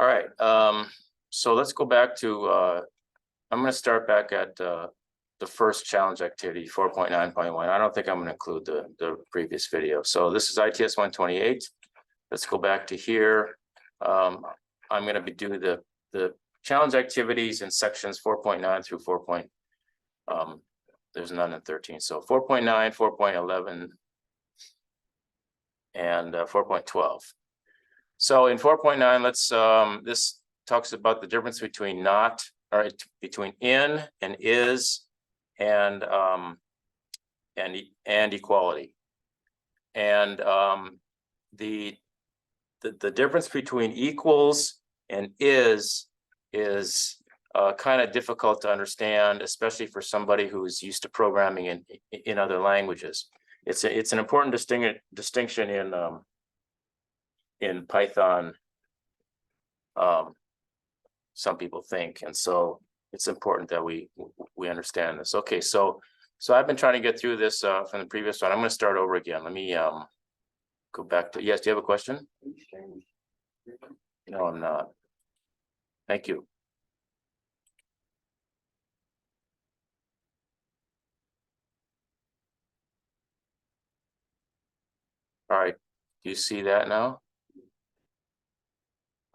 All right, so let's go back to, I'm going to start back at the first challenge activity, 4.9.1. I don't think I'm going to include the previous video. So this is ITS128. Let's go back to here. I'm going to be doing the challenge activities in sections 4.9 through 4. There's none in 13. So 4.9, 4.11, and 4.12. So in 4.9, let's this talks about the difference between not, or between in and is, and equality. And the difference between equals and is kind of difficult to understand, especially for somebody who's used to programming in other languages. It's an important distinction in Python. Some people think, and so it's important that we understand this. Okay, so I've been trying to get through this from the previous one. I'm going to start over again. Let me go back to, yes, do you have a question? No, I'm not. Thank you. All right, do you see that now?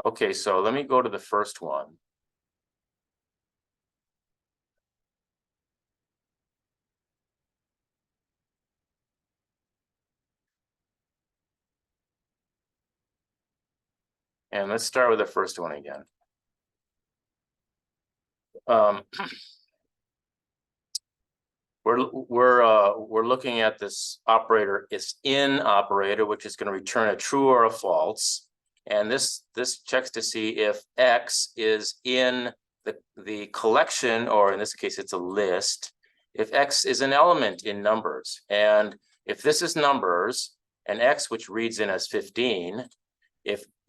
Okay, so let me go to the first one. And let's start with the first one again. We're looking at this operator, it's in operator, which is going to return a true or a false. And this checks to see if X is in the collection, or in this case, it's a list. If X is an element in numbers, and if this is numbers, and X, which reads in as 15,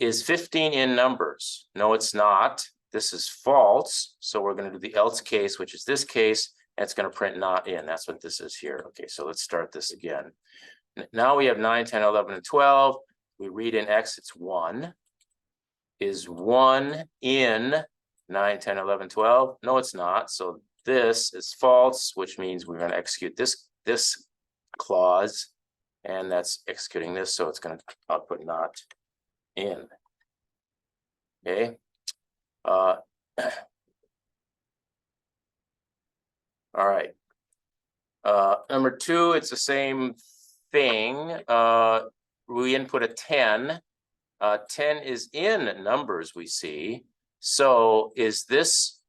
is 15 in numbers? No, it's not. This is false. So we're going to do the else case, which is this case. And it's going to print not in. That's what this is here. Okay, so let's start this again. Now we have 9, 10, 11, and 12. We read in X, it's 1. Is 1 in 9, 10, 11, 12? No, it's not. So this is false, which means we're going to execute this clause, and that's executing this. So it's going to output not in. Okay. All right. Number 2, it's the same thing. We input a 10. 10 is in numbers, we see. So is this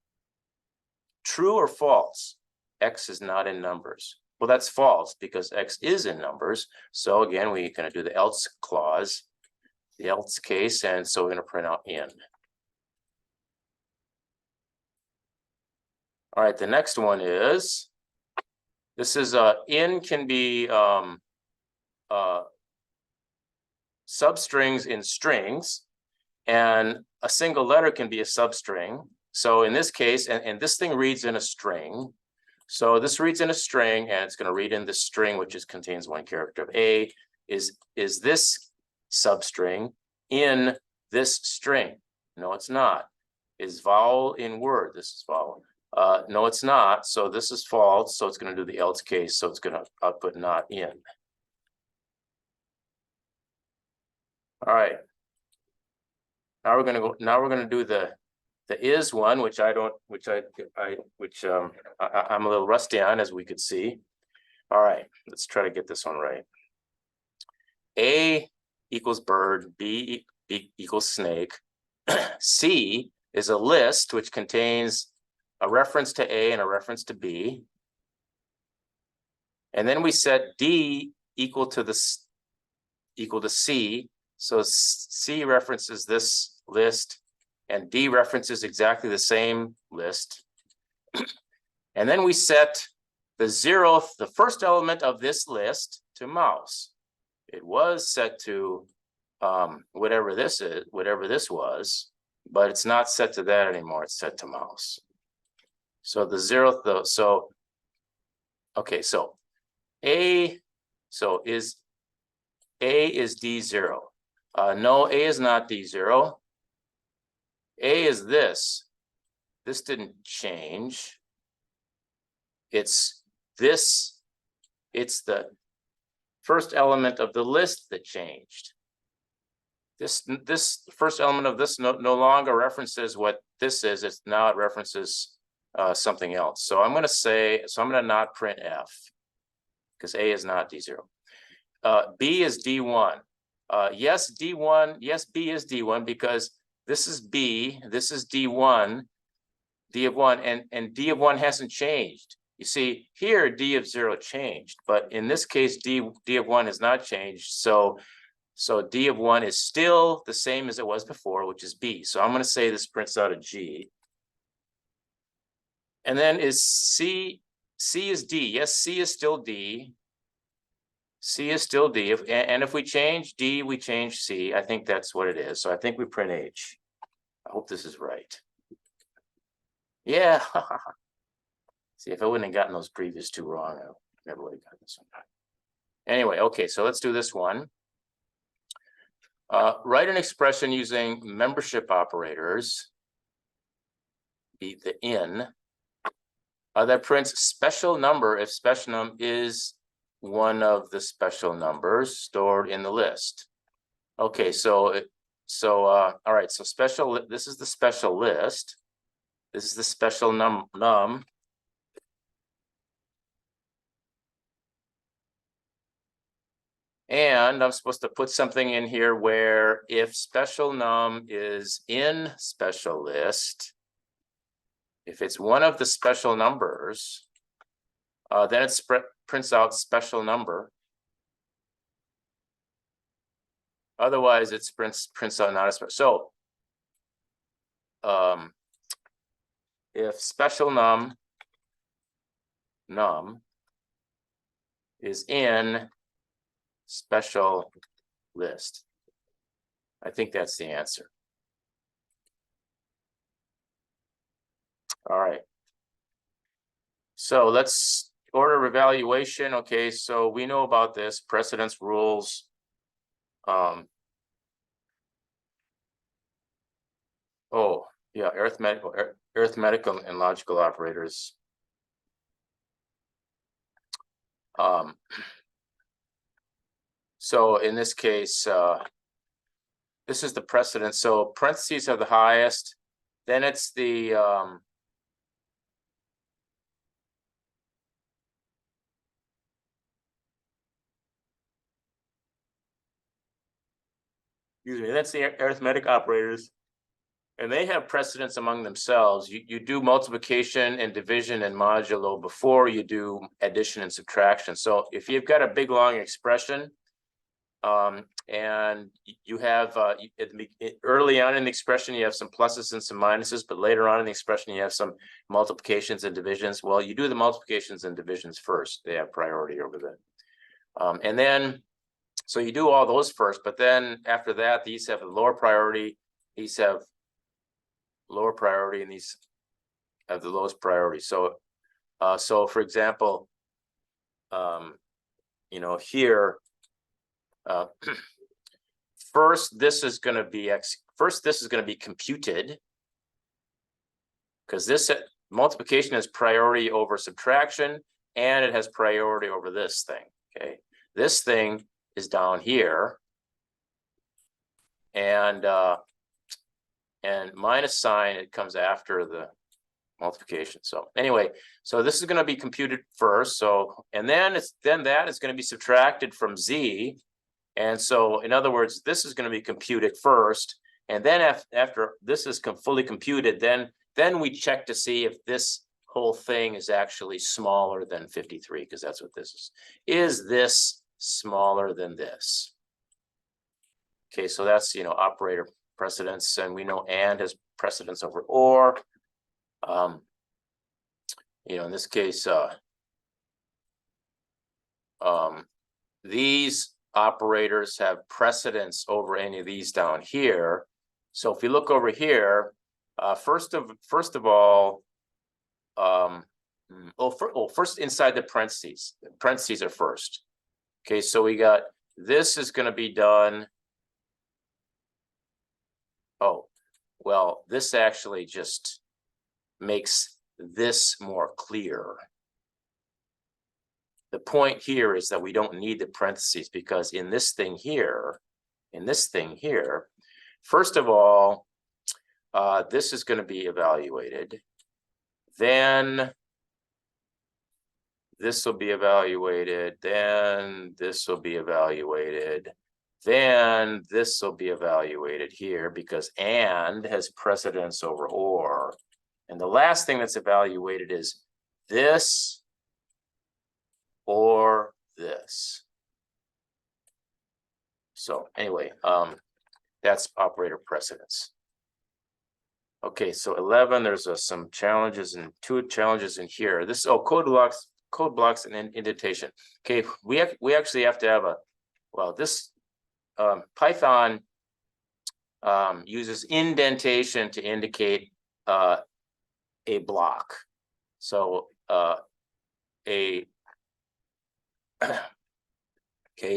true or false? X is not in numbers. Well, that's false because X is in numbers. So again, we're going to do the else clause, the else case, and so we're going to print out in. All right, the next one is, this is in can be substrings in strings, and a single letter can be a substring. So in this case, and this thing reads in a string. So this reads in a string, and it's going to read in the string, which contains one character of A. Is this substring in this string? No, it's not. Is vowel in word? This is vowel. No, it's not. So this is false. So it's going to do the else case. So it's going to output not in. All right. Now we're going to do the is one, which I'm a little rusty on, as we could see. All right, let's try to get this one right. A equals bird, B equals snake. C is a list which contains a reference to A and a reference to B. And then we set D equal to C. So C references this list, and D references exactly the same list. And then we set the 0th, the first element of this list, to mouse. It was set to whatever this was, but it's not set to that anymore. It's set to mouse. So the 0th, though, so okay, so A is D0. No, A is not D0. A is this. This didn't change. It's this. It's the first element of the list that changed. This first element of this no longer references what this is. It's now it references something else. So I'm going to not print F because A is not D0. B is D1. Yes, D1. Yes, B is D1 because this is B. This is D1. D of 1 and D of 1 hasn't changed. You see here D of 0 changed, but in this case D of 1 has not changed. So D of 1 is still the same as it was before, which is B. So I'm going to say this prints out a G. And then is C is D. Yes, C is still D. C is still D. And if we change D, we change C. I think that's what it is. So I think we print H. I hope this is right. Yeah. See, if I wouldn't have gotten those previous two wrong, I never would have gotten this one. Anyway, okay, so let's do this one. Write an expression using membership operators, be the in, that prints special number if special num is one of the special numbers stored in the list. Okay, all right, so special, this is the special list. This is the special num. And I'm supposed to put something in here where if special num is in special list, if it's one of the special numbers, then it prints out special number. Otherwise, it prints out not a special. So if special num is in special list, I think that's the answer. All right. So let's order of evaluation. Okay, so we know about this precedence rules. Oh yeah, arithmetical and logical operators. So in this case, this is the precedence. So parentheses are the highest. Then it's the excuse me, that's the arithmetic operators. And they have precedence among themselves. You do multiplication and division and modulo before you do addition and subtraction. So if you've got a big long expression, and you have early on in the expression you have some pluses and some minuses, but later on in the expression you have some multiplications and divisions. Well, you do the multiplications and divisions first. They have priority over that. And then so you do all those first, but then after that these have a lower priority, these have lower priority, and these have the lowest priority. So so for example, you know, here first this is going to be computed, because this multiplication has priority over subtraction, and it has priority over this thing. Okay, this thing is down here, and minus sign, it comes after the multiplication. So anyway, so this is going to be computed first. So and then that is going to be subtracted from Z. And so in other words, this is going to be computed first, and then after this is fully computed, then we check to see if this whole thing is actually smaller than 53, because that's what this is. Is this smaller than this? Okay, so that's, you know, operator precedence, and we know and has precedence over or. You know, in this case, these operators have precedence over any of these down here. So if you look over here, first of all, first inside the parentheses. The parentheses are first. Okay, so we got this is going to be done. Oh, well, this actually just makes this more clear. The point here is that we don't need the parentheses, because in this thing here, first of all, this is going to be evaluated. Then this will be evaluated. Then this will be evaluated. Then this will be evaluated here, because and has precedence over or. And the last thing that's evaluated is this or this. So anyway, that's operator precedence. Okay, so 11, there's some challenges and 2 challenges in here. This, code blocks and indentation. Okay, we actually have to have a, well, this Python uses indentation to indicate a block. So okay,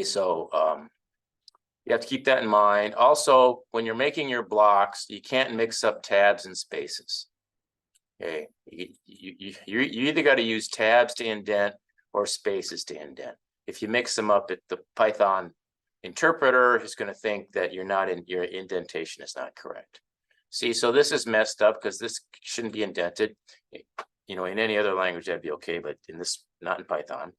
so you have to keep that in mind. Also, when you're making your blocks, you can't mix up tabs and spaces. Okay, you either got to use tabs to indent or spaces to indent. If you mix them up, the Python interpreter is going to think that your indentation is not correct. See, so this is messed up because this shouldn't be indented. You know, in any other language that'd be okay, but in this, not in Python.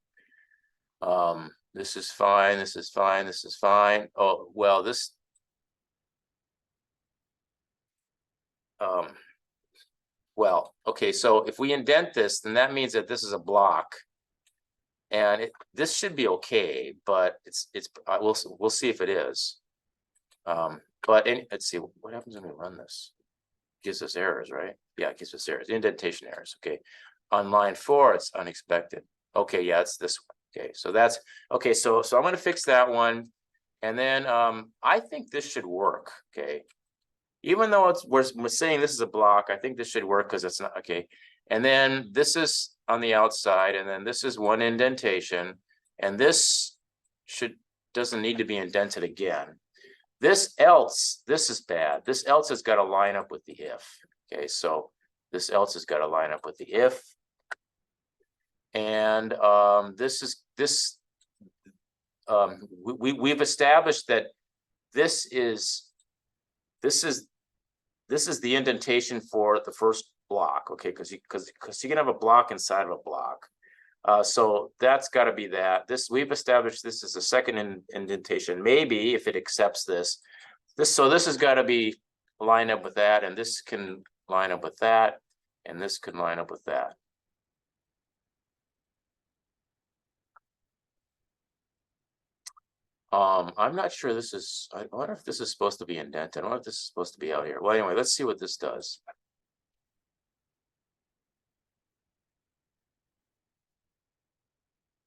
This is fine, this is fine, this is fine. Oh, well, this well, okay, so if we indent this, then that means that this is a block, and this should be okay, but we'll see if it is. But let's see what happens when we run this. It gives us errors, right? Yeah, it gives us errors, indentation errors. Okay, on line 4, it's unexpected. Okay, yeah, it's this one. Okay, so that's okay. So I'm going to fix that one, and then I think this should work. Okay, even though we're saying this is a block, I think this should work because it's not okay. And then this is on the outside, and then this is one indentation, and this doesn't need to be indented again. This is bad. This else has got to line up with the if. Okay, so this else has got to line up with the if. And we've established that this is the indentation for the first block, okay? Because you can have a block inside of a block. So that's got to be that. We've established this is a second indentation. Maybe if it accepts this has got to be lined up with that, and this can line up with that, and this can line up with that. I'm not sure this is, I wonder if this is supposed to be indented. I wonder if this is supposed to be out here. Well, anyway, let's see what this does.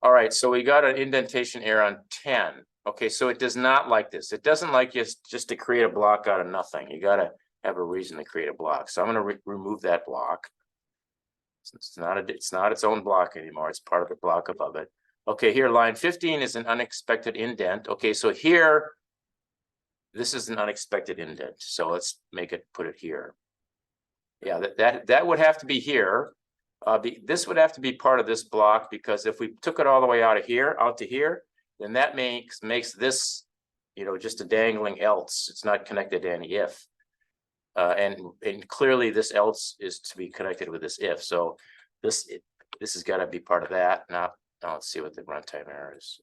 All right, so we got an indentation error on 10. Okay, so it does not like this. It doesn't like just to create a block out of nothing. You got to have a reason to create a block. So I'm going to remove that block. It's not its own block anymore. It's part of the block above it. Okay, here line 15 is an unexpected indent. Okay, so here, this is an unexpected indent. So let's put it here. Yeah, that would have to be here. This would have to be part of this block, because if we took it all the way out to here, then that makes this, just a dangling else. It's not connected to any if. And clearly this else is to be connected with this if. So this has got to be part of that. Now let's see what the runtime error is.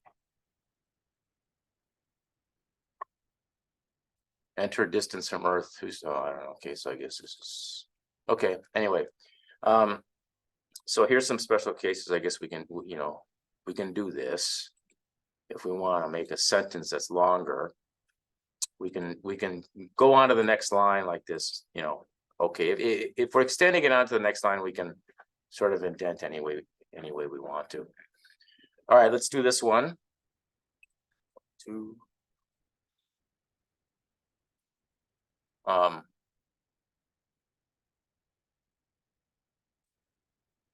Enter distance from Earth. I don't know. Okay, so I guess this is okay. Anyway, so here's some special cases. I guess we can do this if we want to make a sentence that's longer. We can go on to the next line like this. Okay, if we're extending it onto the next line, we can sort of indent any way we want to. All right, let's do this one. 2.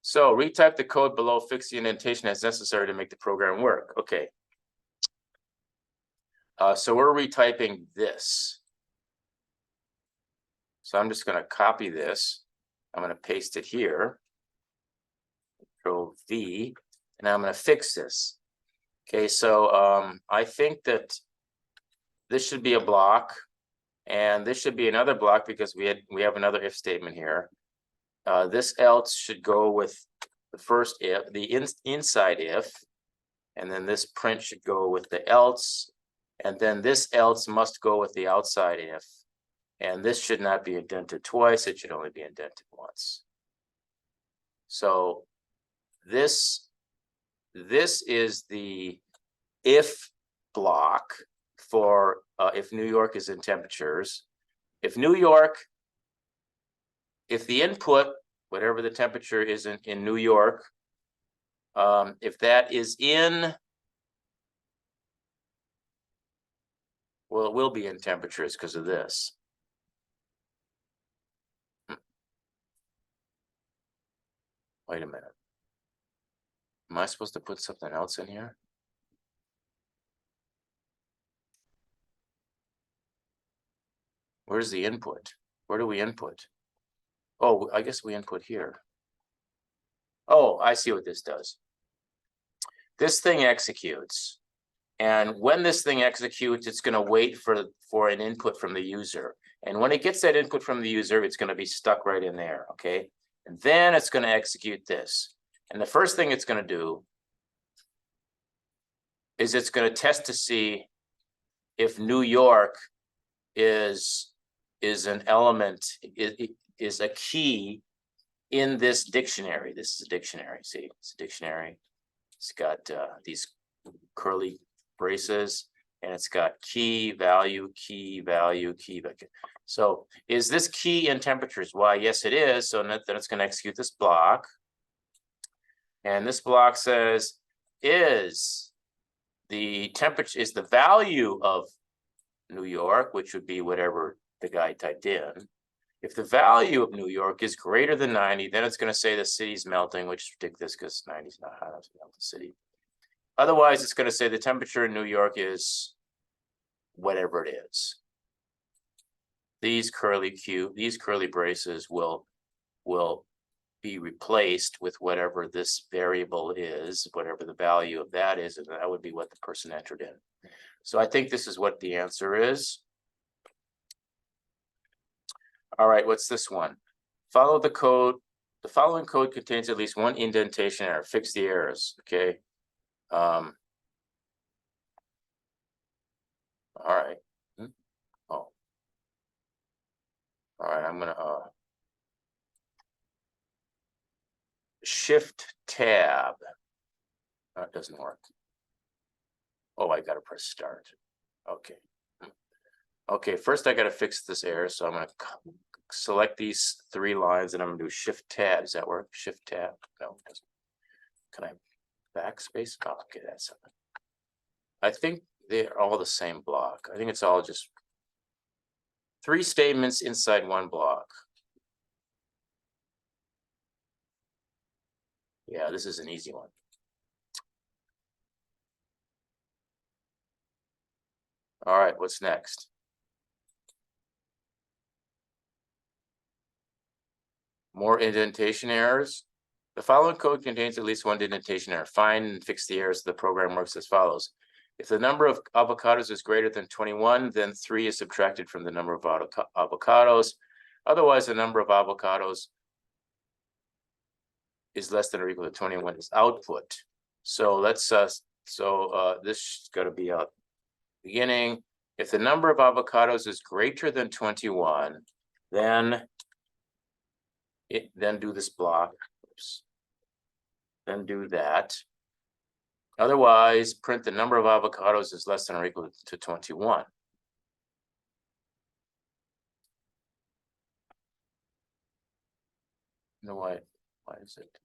So retype the code below, fix the indentation as necessary to make the program work. Okay. So we're retyping this. So I'm just gonna copy this. I'm gonna paste it here. Control V, and I'm gonna fix this. Okay, so I think that this should be a block, and this should be another block because we have another if statement here. This else should go with the first if, the inside if, and then this print should go with the else, and then this else must go with the outside if, and this should not be indented twice, it should only be indented once. So this is the if block for if New York is in temperatures. If New York, if the input, whatever the temperature is in New York, if that is in, well, it will be in temperatures because of this. Wait a minute. Am I supposed to put something else in here? Where's the input? Where do we input? Oh, I guess we input here. Oh, I see what this does. This thing executes. And when this thing executes, it's going to wait for an input from the user. And when it gets that input from the user, it's going to be stuck right in there, okay? And then it's going to execute this. And the first thing it's going to do is it's going to test to see if New York is an element, is a key in this dictionary. This is a dictionary, see, it's a dictionary. It's got these curly braces, and it's got key, value, key, value, key. So is this key in temperatures? Why, yes, it is. So then it's going to execute this block. And this block says, is the temperature, is the value of New York, which would be whatever the guy typed in. If the value of New York is greater than 90, then it's going to say the city's melting, which is ridiculous because 90 is not hot enough to melt the city. Otherwise, it's going to say the temperature in New York is whatever it is. These curly braces will be replaced with whatever this variable is, whatever the value of that is, and that would be what the person entered in. So I think this is what the answer is. All right, what's this one? Follow the code. The following code contains at least one indentation error. Fix the errors, okay? All right. Oh. All right, I'm gonna Shift Tab. That doesn't work. Oh, I gotta press Start. Okay. Okay, first I gotta fix this error, so I'm gonna select these 3 lines, and I'm gonna do Shift Tab. Does that work? Shift Tab. No, it doesn't. Can I backspace? Oh, okay, that's something. I think they're all the same block. I think it's all just 3 statements inside 1 block. Yeah, this is an easy one. All right, what's next? More indentation errors. The following code contains at least one indentation error. Find and fix the errors. The program works as follows. If the number of avocados is greater than 21, then 3 is subtracted from the number of avocados. Otherwise, the number of avocados is less than or equal to 21 is output. So let's this is going to be a beginning. If the number of avocados is greater than 21, then do this block. Oops. Then do that. Otherwise, print the number of avocados is less than or equal to 21. No, why is it?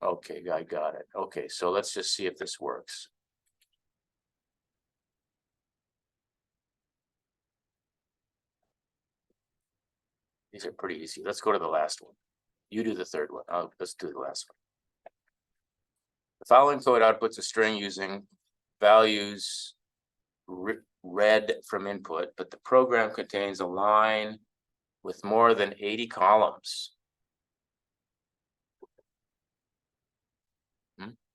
Okay, I got it. Okay, so let's just see if this works. These are pretty easy. Let's go to the last one. You do the third one. Let's do the last one. The following code outputs a string using values read from input, but the program contains a line with more than 80 columns.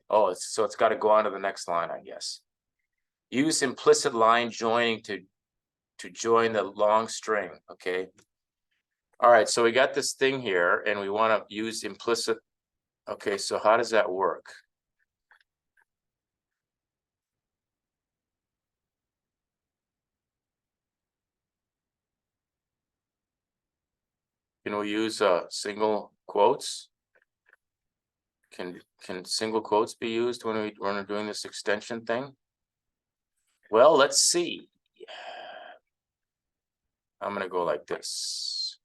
Oh, so it's got to go on to the next line, I guess. Use implicit line joining to join the long string. Okay. All right, so we got this thing here and we want to use implicit. Okay, so how does that work? Can we use single quotes? Can single quotes be used when we're doing this extension thing? Well, let's see. I'm gonna go like this.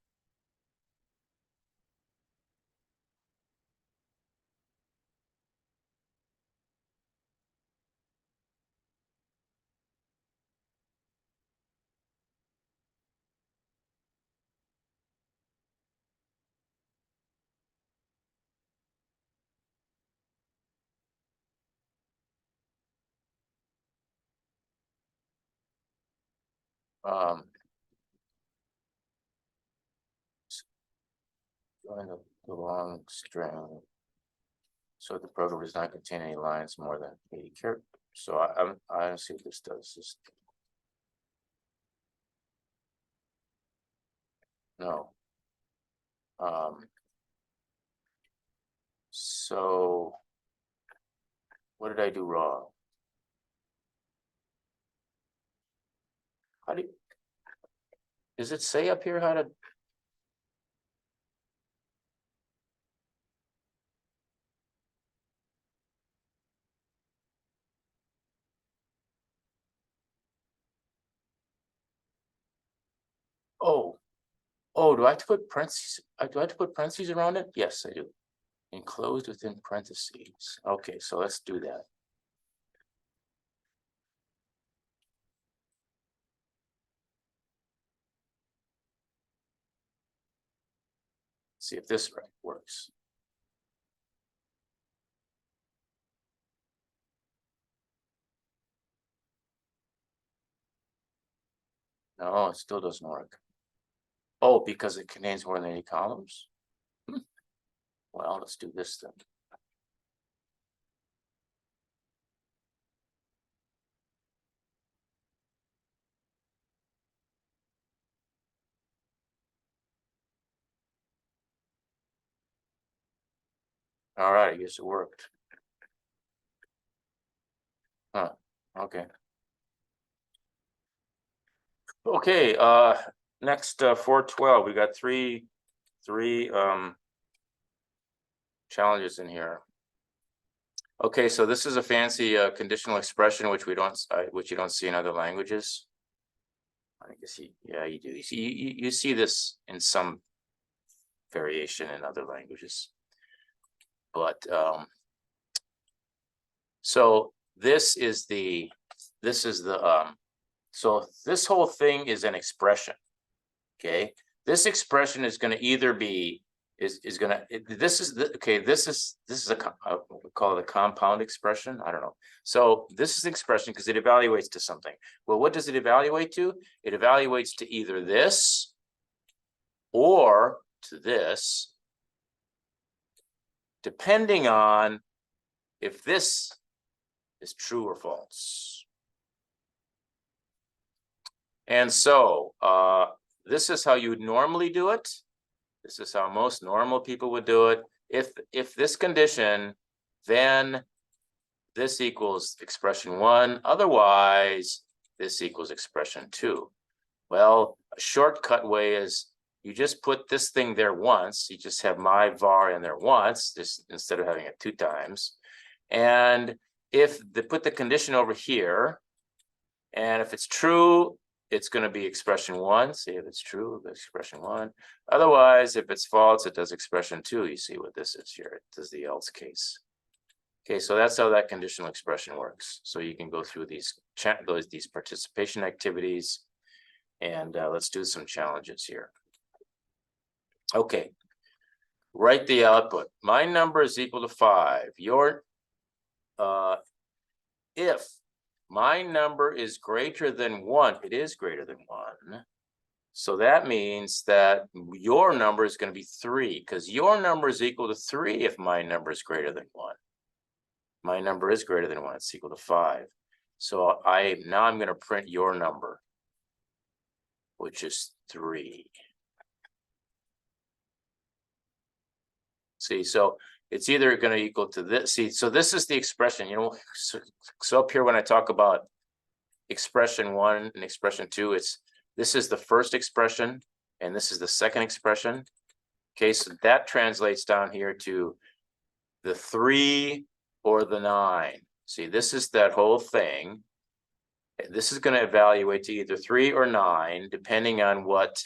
Join the long string. So the program does not contain any lines more than 80 characters. So I don't see what this does. Just no. So what did I do wrong? How do you, does it say up here how to? Oh, do I have to put parentheses? Do I have to put parentheses around it? Yes, I do. Enclosed within parentheses. Okay, so let's do that. See if this works. No, it still doesn't work. Oh, because it contains more than 80 columns? Well, let's do this then. All right, I guess it worked. Huh, okay. Okay, next 412, we got three challenges in here. Okay, so this is a fancy conditional expression which you don't see in other languages. I guess you do. You see this in some variation in other languages, but so this is the so this whole thing is an expression. Okay, this expression is going to either be this is we call it a compound expression. I don't know. So this is an expression because it evaluates to something. Well, what does it evaluate to? It evaluates to either this or to this, depending on if this is true or false. And so this is how you would normally do it. This is how most normal people would do it. If this condition, then this equals expression 1. Otherwise, this equals expression 2. Well, a shortcut way is you just put this thing there once. You just have my var in there once, just instead of having it 2 times. And if they put the condition over here, and if it's true, it's going to be expression 1. See if it's true, expression 1. Otherwise, if it's false, it does expression 2. You see what this is here. It does the else case. Okay, so that's how that conditional expression works. So you can go through these participation activities, and let's do some challenges here. Okay, write the output. My number is equal to 5. Your if my number is greater than 1. It is greater than 1. So that means that your number is going to be 3, because your number is equal to 3 if my number is greater than 1. My number is greater than 1. It's equal to 5. So now I'm going to print your number, which is 3. See, so it's either going to equal to this. See, so this is the expression, you know, so up here when I talk about expression 1 and expression 2, this is the first expression and this is the second expression. Okay, so that translates down here to the 3 or the 9. See, this is that whole thing. This is going to evaluate to either 3 or 9, depending on what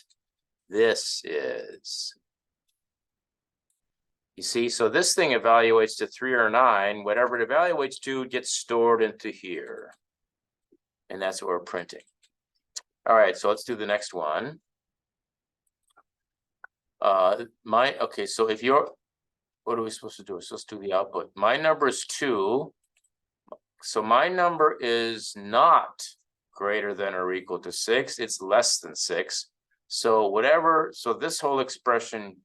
this is. You see, so this thing evaluates to 3 or 9. Whatever it evaluates to gets stored into here. And that's what we're printing. All right, so let's do the next one. Okay, so if you're, what are we supposed to do? We're supposed to do the output. My number is 2. So my number is not greater than or equal to 6. It's less than 6. So so this whole expression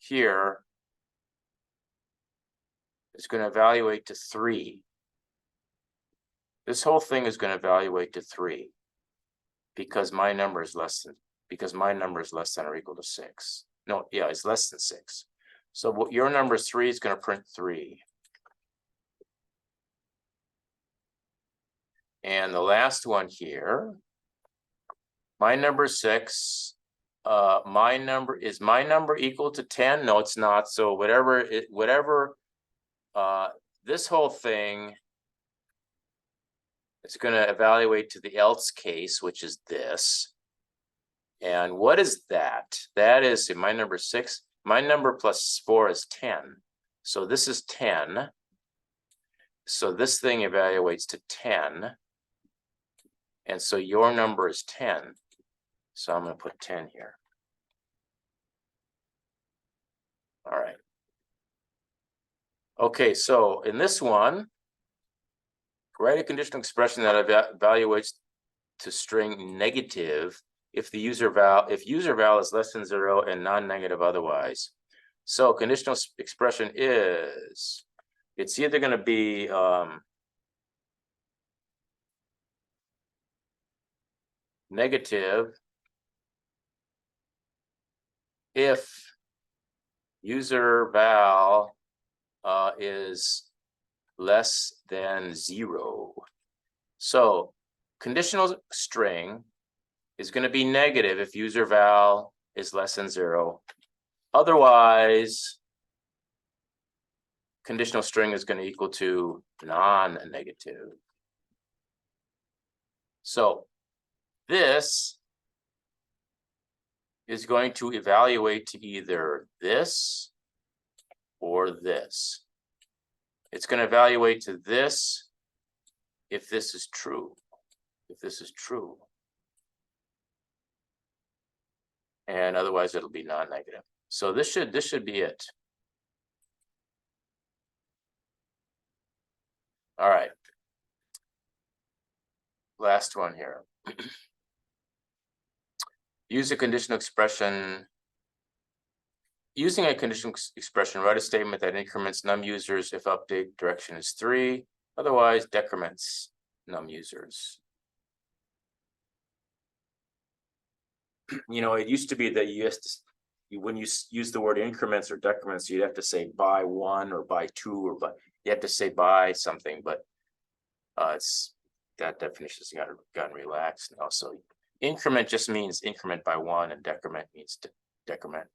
here is going to evaluate to 3. This whole thing is going to evaluate to 3 because my number is less than or equal to 6. No, yeah, it's less than 6. So what your number is 3 is going to print 3. And the last one here, my number is 6. My number equal to 10? No, it's not. So this whole thing, it's going to evaluate to the else case, which is this. And what is that? That is, see, my number is 6. My number plus 4 is 10. So this is 10. So this thing evaluates to 10. And so your number is 10. So I'm going to put 10 here. All right. Okay, so in this one, write a conditional expression that evaluates to string negative if user val is less than 0 and non-negative otherwise. So conditional expression is, it's either going to be negative if user val is less than 0. So conditional string is going to be negative if user val is less than 0. Otherwise, conditional string is going to equal to non-negative. So this is going to evaluate to either this or this. It's going to evaluate to this if this is true. If this is true. And otherwise it'll be non-negative. So this should be it. All right. Last one here. Use a conditional expression. Using a conditional expression, write a statement that increments num users if update direction is 3. Otherwise, decrements num users. You know, it used to be that when you use the word increments or decrements, you'd have to say by 1 or by 2 or you have to say by something, but that definition has gotten relaxed now. So increment just means increment by 1, and decrement means to decrement,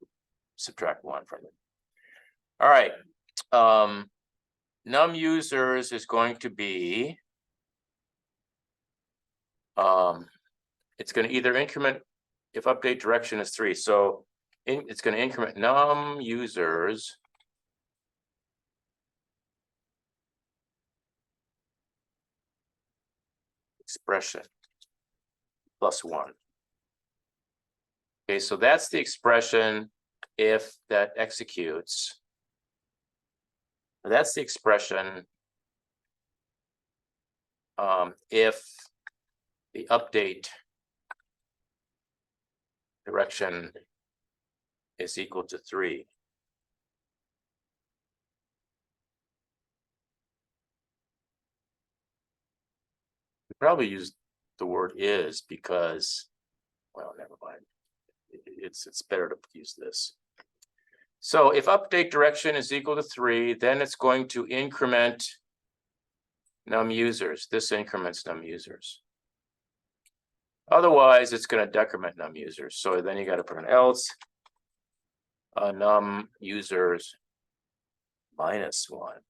subtract 1 from it. All right. Num users is going to be, it's going to either increment if update direction is 3. So it's going to increment num users expression plus 1. Okay, so that's the expression if that executes. That's the expression if the update direction is equal to 3. We probably use the word is because, well, never mind. It's better to use this. So if update direction is equal to 3, then it's going to increment num users. This increments num users. Otherwise, it's going to decrement num users. So then you got to put an else num users -1.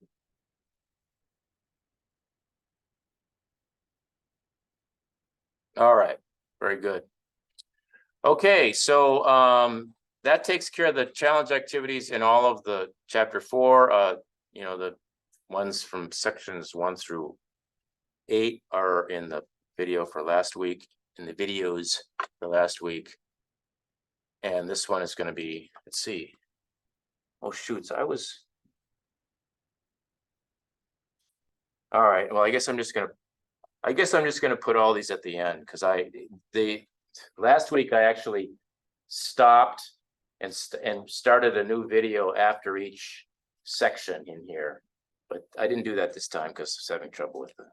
All right, very good. Okay, so that takes care of the challenge activities in all of the chapter 4. You know, the ones from sections 1 through 8 are in the video for last week, in the videos for last week. And this one is going to be, let's see. Oh, shoots, all right, well, I guess I'm just gonna put all these at the end, because last week I actually stopped and started a new video after each section in here, but I didn't do that this time because I was having trouble with the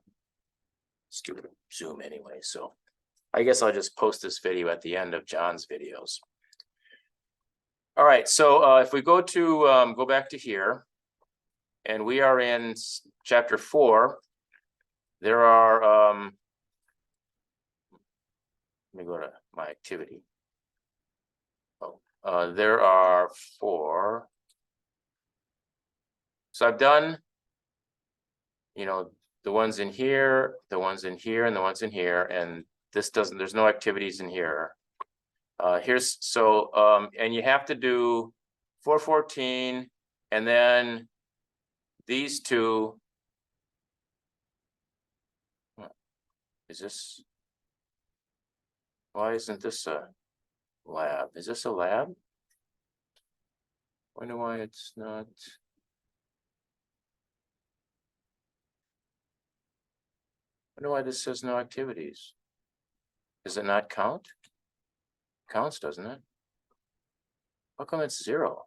stupid Zoom anyway. So I guess I'll just post this video at the end of John's videos. All right, so if we go back to here, and we are in chapter 4, there are let me go to my activity. There are 4. So I've done, you know, the ones in here, the ones in here, and the ones in here, and this doesn't, there's no activities in here. Here's, so, and you have to do 414, and then these 2. Is this, why isn't this a lab? Is this a lab? Wonder why it's not. Wonder why this says no activities. Does it not count? Counts, doesn't it? How come it's 0?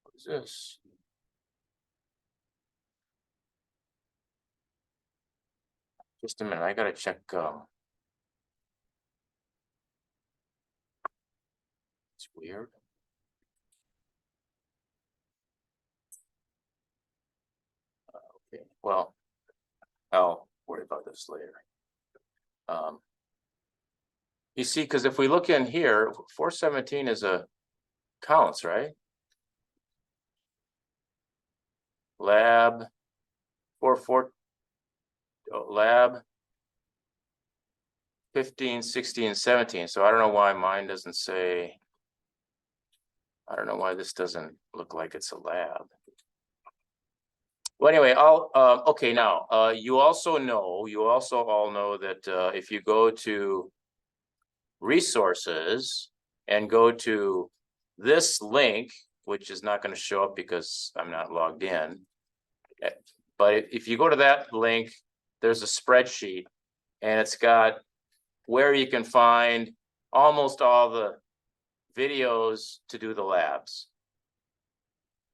What is this? Just a minute, I gotta check. It's weird. Okay, well, I'll worry about this later. You see, because if we look in here, 417 is a counts, right? Lab 44, lab 15, 16, 17. So I don't know why mine doesn't say. I don't know why this doesn't look like it's a lab. Well, anyway, okay, now you also all know that if you go to resources and go to this link, which is not going to show up because I'm not logged in, but if you go to that link, there's a spreadsheet, and it's got where you can find almost all the videos to do the labs.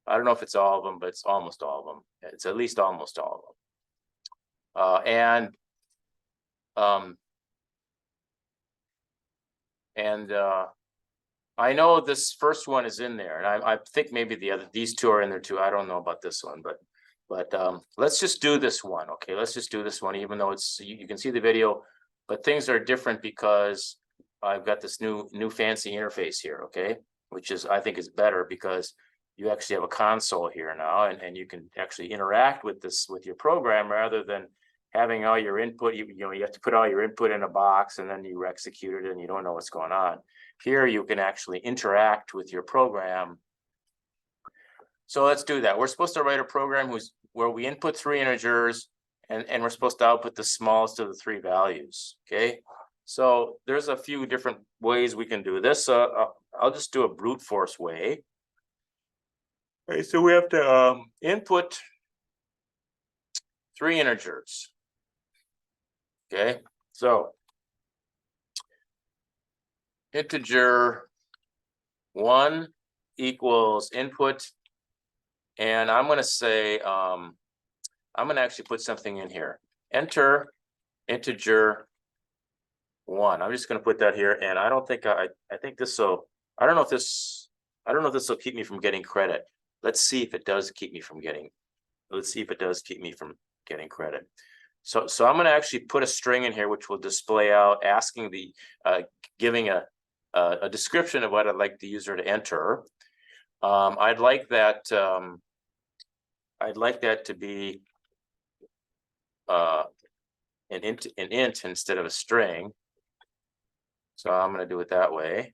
I don't know if it's all of them, but it's almost all of them. It's at least almost all of them. I know this first one is in there, and I think maybe these 2 are in there too. I don't know about this one, but let's just do this one. Okay, let's just do this one, even though it's you can see the video, but things are different because I've got this new fancy interface here. Okay, which is, I think, is better because you actually have a console here now, and you can actually interact with your program rather than having all your input. You have to put all your input in a box, and then you execute it and you don't know what's going on. Here you can actually interact with your program. So let's do that. We're supposed to write a program where we input 3 integers, and we're supposed to output the smallest of the 3 values. Okay, so there's a few different ways we can do this. I'll just do a brute force way. Okay, so we have to input 3 integers. Okay, so integer 1 equals input, and I'm going to say I'm going to actually put something in here. Enter integer 1. I'm just going to put that here, and I don't think I think this will. I don't know if this will keep me from getting credit. Let's see if it does keep me from getting. Let's see if it does keep me from getting credit. So I'm going to actually put a string in here, which will display out asking the giving a description of what I'd like the user to enter. I'd like that to be an int instead of a string. So I'm going to do it that way.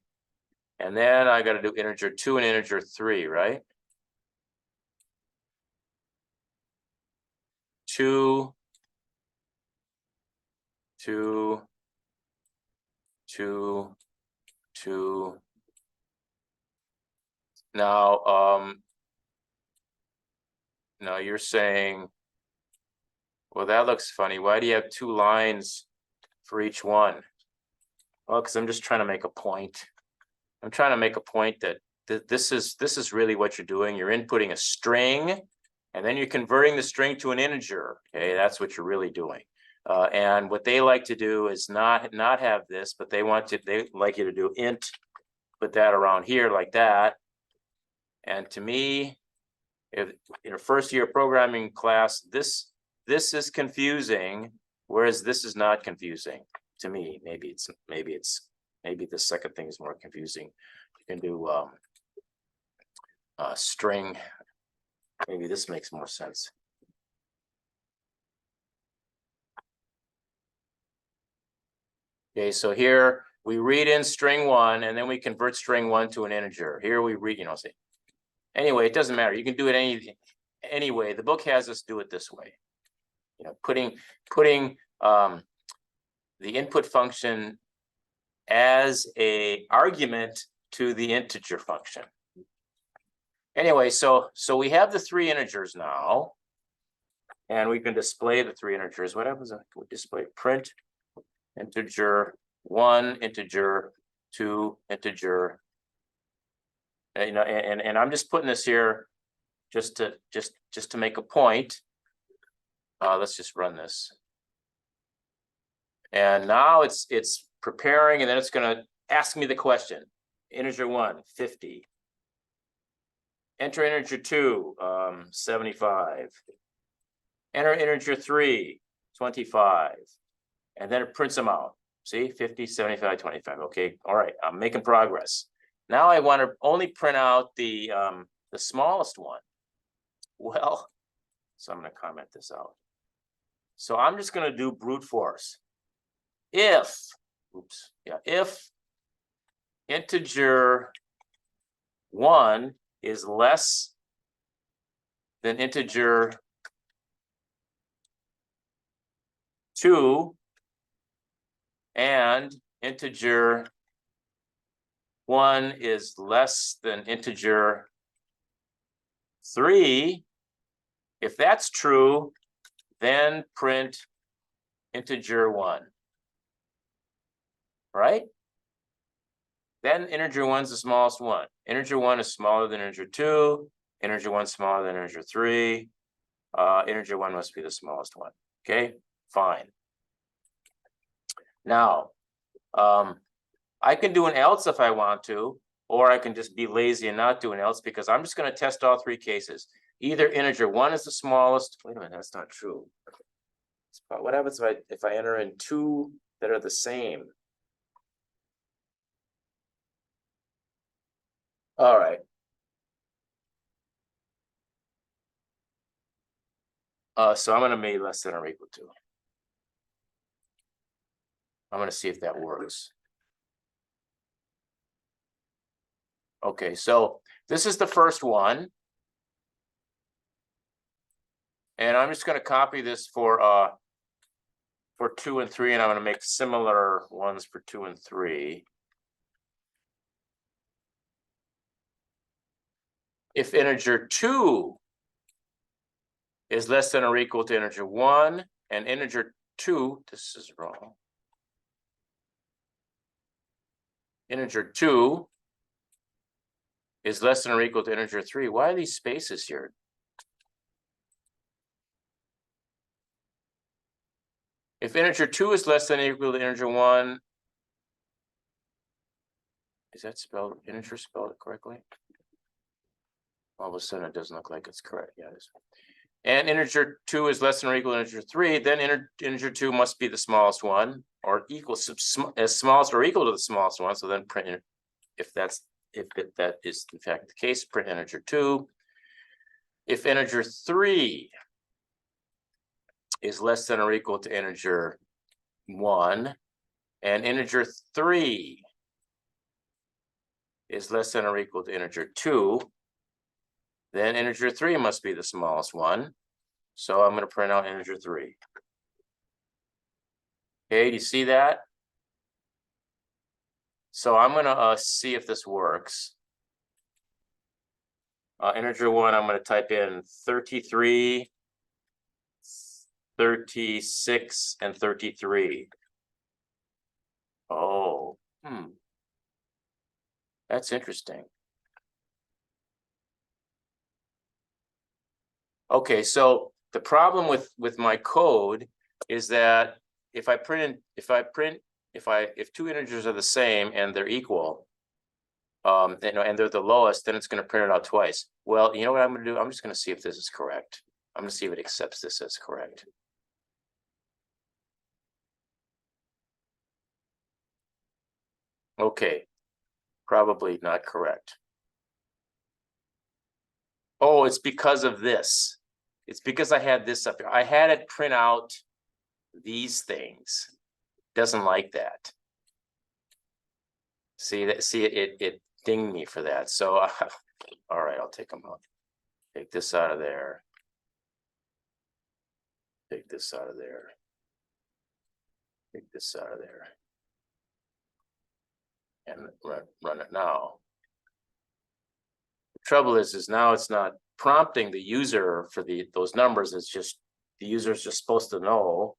And then I got to do integer 2 and integer 3, right? 2, 2, 2, 2. Now, now you're saying, well, that looks funny. Why do you have 2 lines for each one? Well, because I'm just trying to make a point. I'm trying to make a point that this is really what you're doing. You're inputting a string, and then you're converting the string to an integer. Okay, that's what you're really doing. And what they like to do is not have this, but they like you to do int, put that around here like that. And to me, if in a first year programming class, this is confusing, whereas this is not confusing to me. Maybe the second thing is more confusing. You can do string. Maybe this makes more sense. Okay, so here we read in string 1, and then we convert string 1 to an integer. Here we read, say. Anyway, it doesn't matter. You can do it any way. The book has us do it this way. Putting the input function as a argument to the integer function. Anyway, so we have the 3 integers now, and we can display the 3 integers. What happens if we display print integer 1, integer 2, integer? And I'm just putting this here just to make a point. Let's just run this. And now it's preparing, and then it's going to ask me the question. Integer 1, 50. Enter integer 2, 75. Enter integer 3, 25. And then it prints them out. See, 50, 75, 25. Okay, all right, I'm making progress. Now I want to only print out the smallest one. Well, so I'm going to comment this out. So I'm just going to do brute force. If integer 1 is less than integer 2 and integer 1 is less than integer 3, if that's true, then print integer 1. Right? Then integer 1 is the smallest one. Integer 1 is smaller than integer 2. Integer 1 is smaller than integer 3. Integer 1 must be the smallest one. Okay, fine. Now, I can do an else if I want to, or I can just be lazy and not do an else, because I'm just going to test all 3 cases. Either integer 1 is the smallest. Wait a minute, that's not true. What happens if I enter in 2 that are the same? All right. So I'm going to make less than or equal to. I'm going to see if that works. Okay, so this is the first one. And I'm just going to copy this for 2 and 3, and I'm going to make similar ones for 2 and 3. if integer 2 is less than or equal to integer 1, and integer 2, this is wrong. Integer 2 is less than or equal to integer 3. Why are these spaces here? If integer 2 is less than or equal to integer 1, is that spelled, integer spelled correctly? All of a sudden it doesn't look like it's correct. Yeah, it is. And integer 2 is less than or equal to integer 3, then integer 2 must be the smallest one, or equal as smallest or equal to the smallest one. So then print, if that is in fact the case, print integer 2. If integer 3 is less than or equal to integer 1, and integer 3 is less than or equal to integer 2, then integer 3 must be the smallest one. So I'm going to print out integer 3. Okay, do you see that? So I'm going to see if this works. Integer 1, I'm going to type in 33, 36, and 33. Oh, that's interesting. Okay, so the problem with my code is that if two integers are the same and they're equal, and they're the lowest, then it's going to print it out twice. Well, you know what I'm going to do? I'm just going to see if this is correct. I'm going to see if it accepts this as correct. Okay, probably not correct. Oh, it's because of this. It's because I had this up here. I had it print out these things. Doesn't like that. See that? See it dinged me for that. So, all right, I'll take them out. Take this out of there. Take this out of there. Take this out of there. And run it now. The trouble is now it's not prompting the user for those numbers. It's just the user is just supposed to know.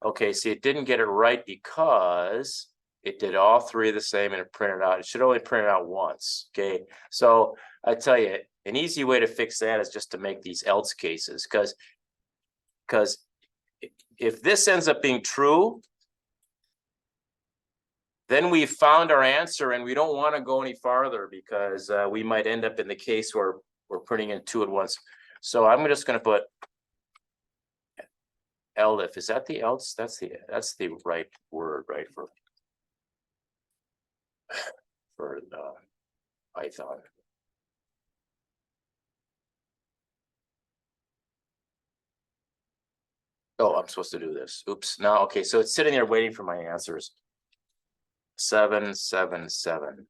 Okay, see, it didn't get it right because it did all three the same and it printed out. It should only print it out once. Okay, so I tell you, an easy way to fix that is just to make these else cases, because if this ends up being true, then we found our answer and we don't want to go any farther because we might end up in the case where we're printing in two at once. So I'm just going to put elif. Is that the else? That's the right word, right, for Python. Oh, I'm supposed to do this. Oops. Now, okay, so it's sitting there waiting for my answers. 7, 7, 7.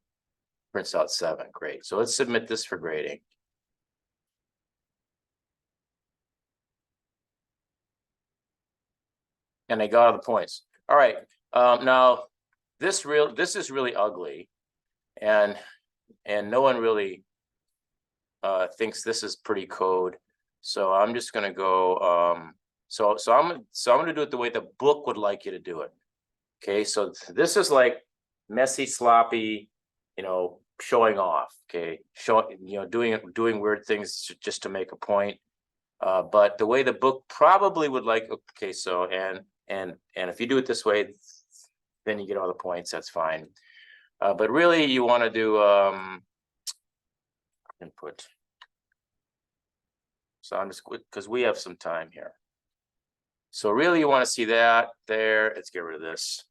Prints out 7. Great. So let's submit this for grading. And I got all the points. All right. Now this is really ugly, and no one really thinks this is pretty code. So I'm just going to go. So I'm going to do it the way the book would like you to do it. Okay. So this is like messy, sloppy, showing off. Okay. Doing weird things just to make a point. But the way the book probably would like. Okay. So and if you do it this way, then you get all the points. That's fine. But really, you want to do input. So I'm just, because we have some time here. So really, you want to see that there. Let's get rid of this.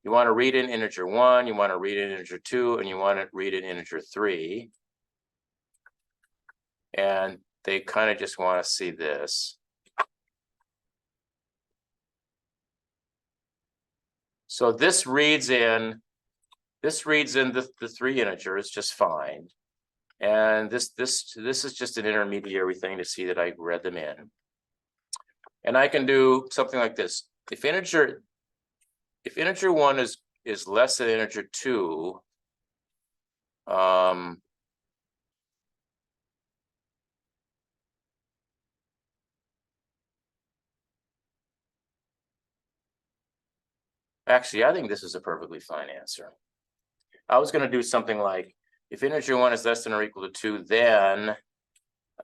You want to read in integer 1, you want to read in integer 2, and you want to read in integer 3. And they kind of just want to see this. So this reads in the 3 integers just fine. And this is just an intermediary thing to see that I read them in. And I can do something like this. If integer 1 is less than integer 2, Actually, I think this is a perfectly fine answer. I was gonna do something like, if integer 1 is less than or equal to 2, then,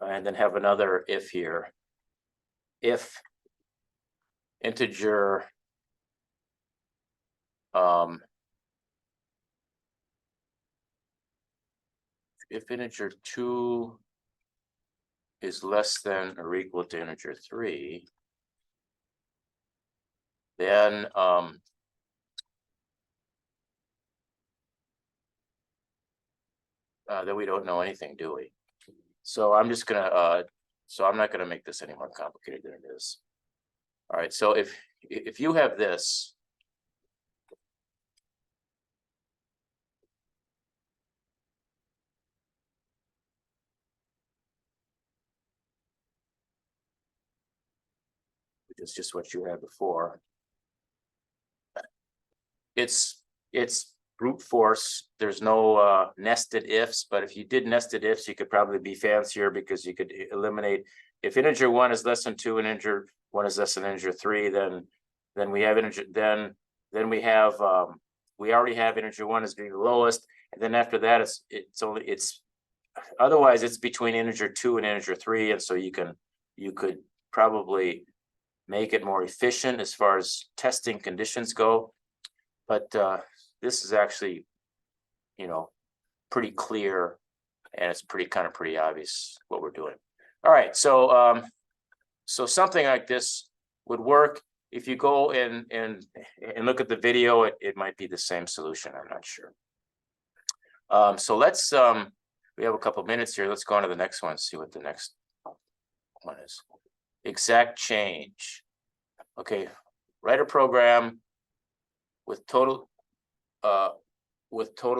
and then have another if here. If integer if integer 2 is less than or equal to integer 3, then then we don't know anything, do we? So I'm just gonna so I'm not gonna make this any more complicated than it is. All right, so if you have this, which is just what you had before, it's brute force. There's no nested ifs, but if you did nested ifs, you could probably be fancier because you could eliminate if integer 1 is less than 2 and integer 1 is less than integer 3, then we have integer then we have we already have integer 1 as being the lowest, and then after that it's otherwise it's between integer 2 and integer 3, and so you could probably make it more efficient as far as testing conditions go. But this is actually, you know, pretty clear, and it's pretty obvious what we're doing. All right, so so something like this would work. If you go and look at the video, it might be the same solution. I'm not sure. So let's we have a couple minutes here. Let's go on to the next one. See what the next one is. Exact change. Okay, write a program with total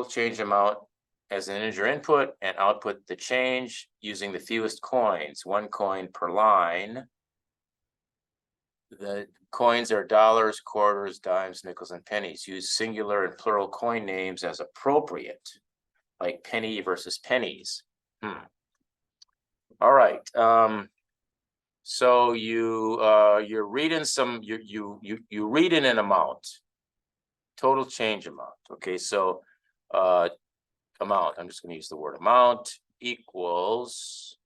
change amount as an integer input and output the change using the fewest coins, 1 coin per line. The coins are dollars, quarters, dimes, nickels, and pennies. Use singular and plural coin names as appropriate, like penny versus pennies. All right. So you're reading some you read in an amount, total change amount. Okay, so amount, I'm just going to use the word amount, equals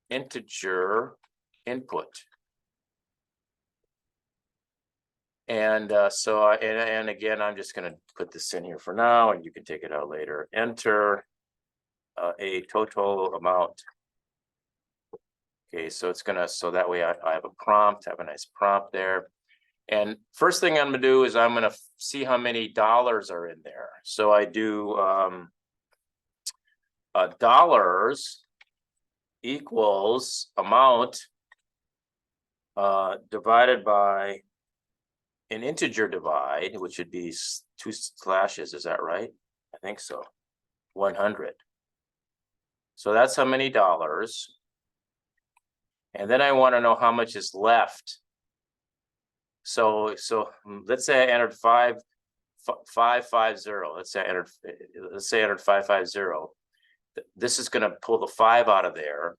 integer input. And so and again, I'm just going to put this in here for now, and you can take it out later. Enter a total amount. Okay, so it's gonna, so that way I have a prompt, have a nice prompt there. And first thing I'm gonna do is I'm gonna see how many dollars are in there. So I do dollars equals amount divided by an integer divide, which would be 2 slashes. Is that right? I think so. 100. So that's how many dollars. And then I want to know how much is left. So let's say I entered 550. Let's say I entered 550. This is going to pull the 5 out of there,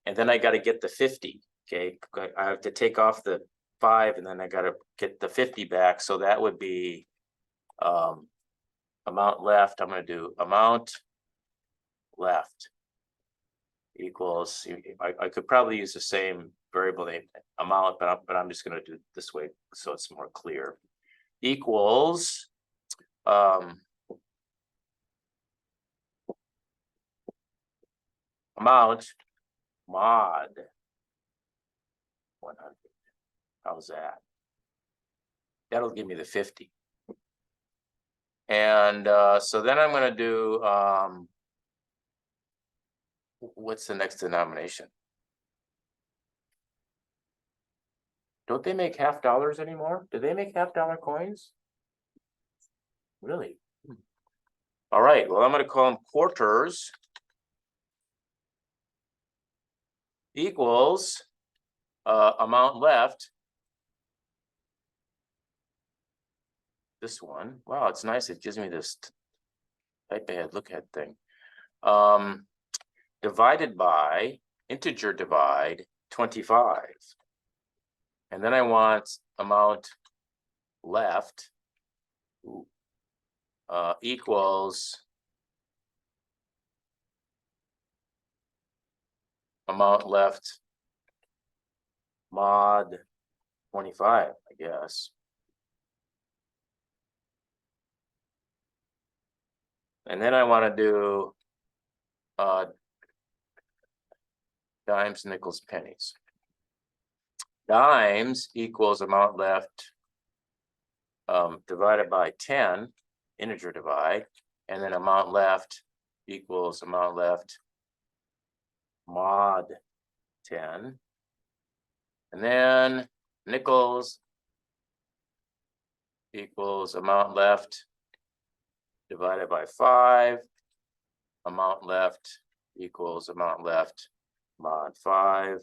and then I got to get the 50. Okay, I have to take off the 5, and then I got to get the 50 back. So that would be amount left. I'm going to do amount left equals, I could probably use the same variable name amount, but I'm just going to do it this way so it's more clear. Equals amount mod 100. How's that? That'll give me the 50. And so then I'm going to do what's the next denomination? Don't they make half dollars anymore? Do they make $half coins? Really? All right, well, I'm going to call them quarters equals amount left. This one. Wow, it's nice. It gives me this type ahead, look ahead thing. Divided by integer divide 25. And then I want amount left equals amount left mod 25, I guess. And then I want to do dimes, nickels, pennies. Dimes equals amount left divided by 10, integer divide, and then amount left equals amount left mod 10. And then nickels equals amount left divided by 5. Amount left equals amount left mod 5.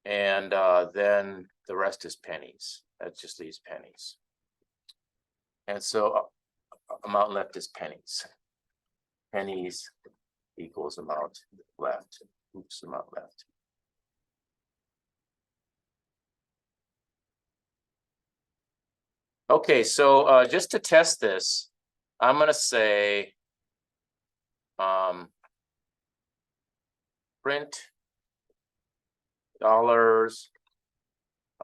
And then the rest is pennies. That just leaves pennies. And so amount left is pennies. Pennies equals amount left. Oops, amount left. Okay, so just to test this, I'm going to say print dollars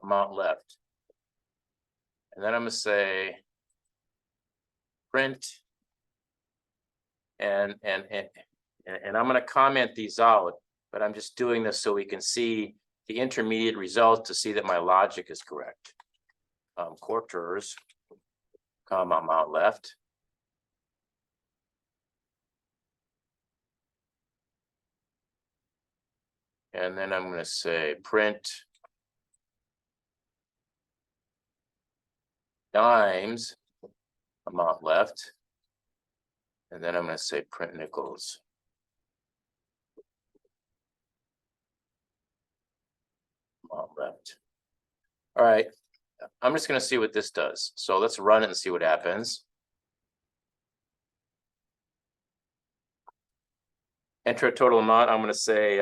amount left. And then I'm going to say print and I'm going to comment these out, but I'm just doing this so we can see the intermediate result to see that my logic is correct. Quarters, comma, amount left. And then I'm going to say print dimes, amount left. And then I'm going to say print nickels. Amount left. All right. I'm just going to see what this does. So let's run it and see what happens. Enter a total amount. I'm going to say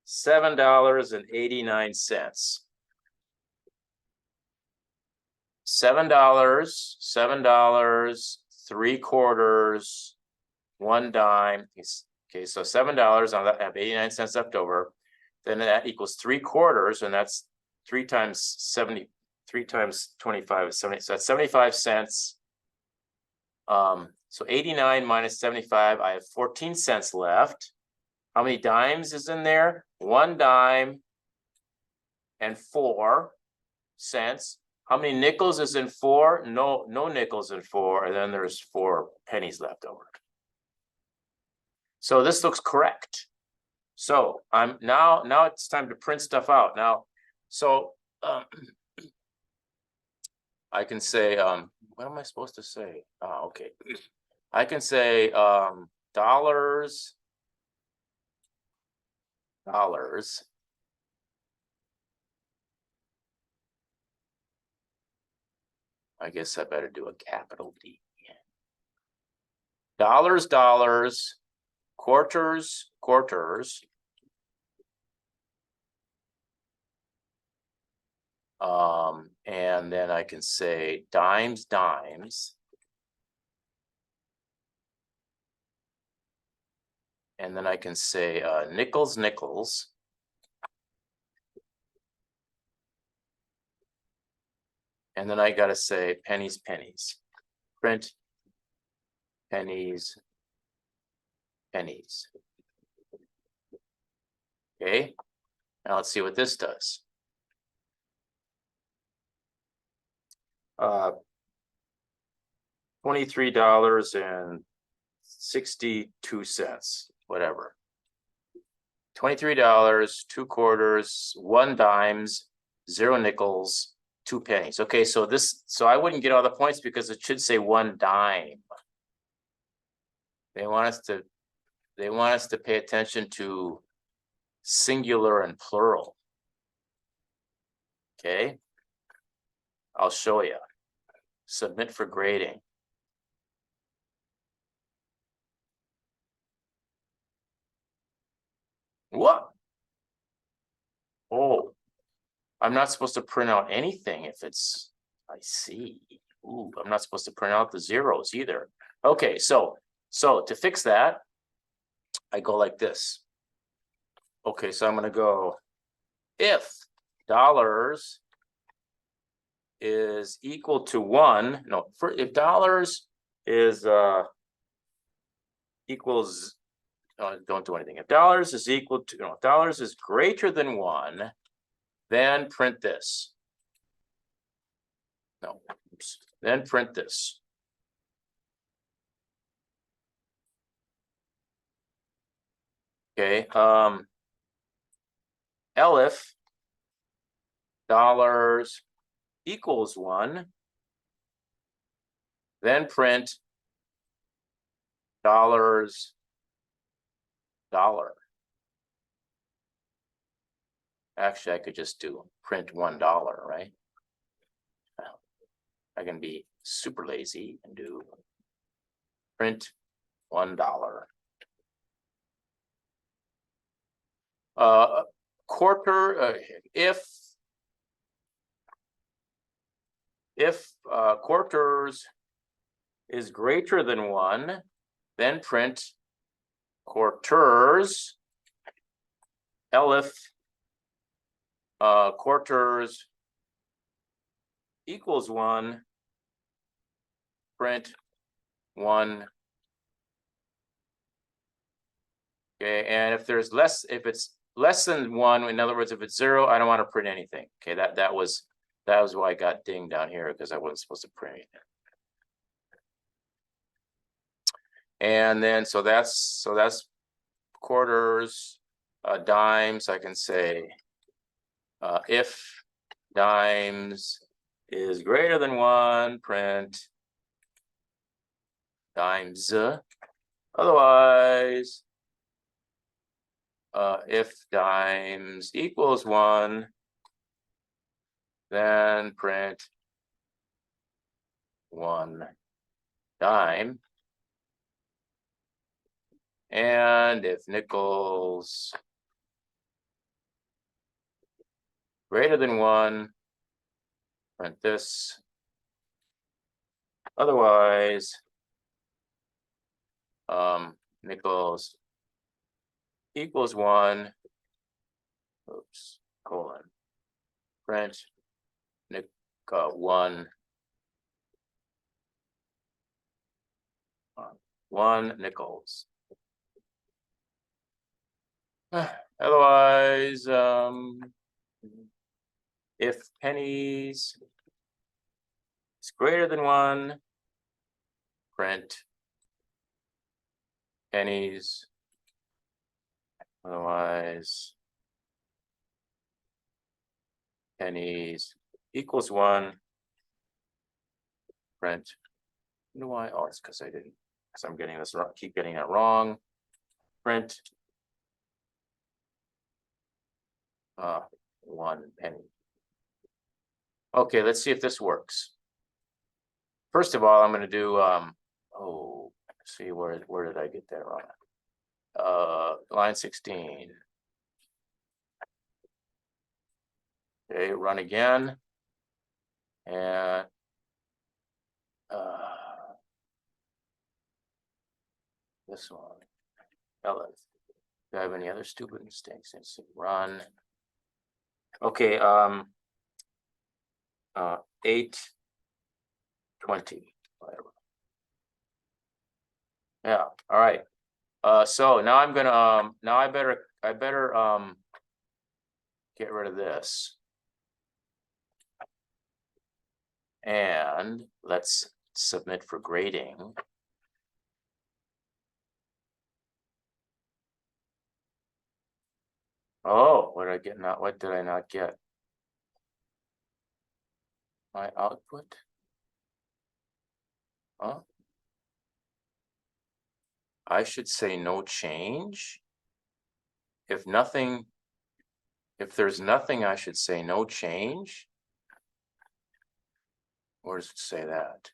$7.89. $7, 3 quarters, 1 dime. Okay, so $7. I have 89 cents left over. Then that equals 3 quarters, and that's 3 times 70. 3 times 25 is 70. So that's 75 cents. So 89 minus 75, I have 14 cents left. How many dimes is in there? 1 dime and 4 cents. How many nickels is in 4? No nickels in 4, and then there's 4 pennies left over. So this looks correct. So I'm now it's time to print stuff out. Now, so I can say what am I supposed to say? Okay. I can say dollars. I guess I better do a capital D. Dollars, quarters. And then I can say dimes. And then I can say nickels. And then I got to say pennies. Print pennies. Okay. Now let's see what this does. $23.62, whatever. $23, 2 quarters, 1 dimes, 0 nickels, 2 pennies. Okay, so I wouldn't get all the points because it should say 1 dime. They want us to pay attention to singular and plural. Okay, I'll show you. Submit for grading. What? Oh, I'm not supposed to print out anything if it's, I see. Ooh, I'm not supposed to print out the zeros either. Okay, so to fix that, I go like this. Okay, so I'm gonna go if dollars is equal to 1, no, if dollars is equals, don't do anything. If dollars is equal to, no, if dollars is greater than 1, then print this. No, oops. Then print this. Okay, elif dollars equals 1, then print dollars dollar. Actually, I could just do print $1, right? I can be super lazy and do print $1. Quarter, if quarters is greater than 1, then print quarters. Elif quarters equals 1, print 1. Okay, and if there's less, if it's less than 1, in other words, if it's 0, I don't want to print anything. Okay, that was why I got dinged down here, because I wasn't supposed to print anything. And then so that's quarters, dimes. I can say if dimes is greater than 1, print dimes. Otherwise, if dimes equals 1, then print 1 dime. And if nickels greater than 1, print this. Otherwise, nickels equals 1, oops, colon, print 1 nickels. Otherwise, if pennies is greater than 1, print pennies. Otherwise, pennies equals 1, print. You know why? Oh, it's because I didn't, because I'm getting this wrong, keep getting it wrong. Print 1 penny. Okay, let's see if this works. First of all, I'm going to do oh, let's see, where did I get that wrong? Line 16. Okay, run again. And this one. Elif. Do I have any other stupid mistakes? Let's see, run. Okay, 820, whatever. Yeah, all right. So now I'm gonna now I better get rid of this. And let's submit for grading. Oh, what did I get? Not what did I not get? My output. Huh? I should say no change. If nothing, if there's nothing, I should say no change. Where does it say that?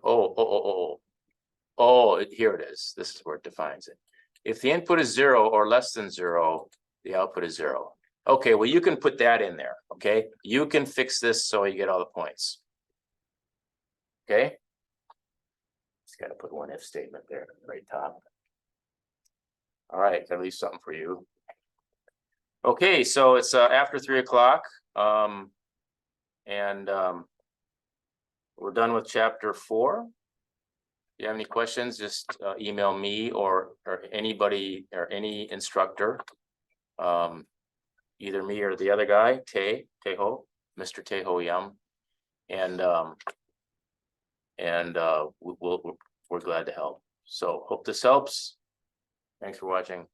Oh. Oh, here it is. This is where it defines it. If the input is 0 or less than 0, the output is 0. Okay, well, you can put that in there, okay? You can fix this so you get all the points. Okay? Just gotta put one if statement there, right top. All right, gotta leave something for you. Okay, so it's after 3 o'clock. We're done with chapter 4. If you have any questions, just email me or anybody or any instructor. Either me or the other guy, Teho, Mr. Teho Yum. And we're glad to help. So hope this helps. Thanks for watching.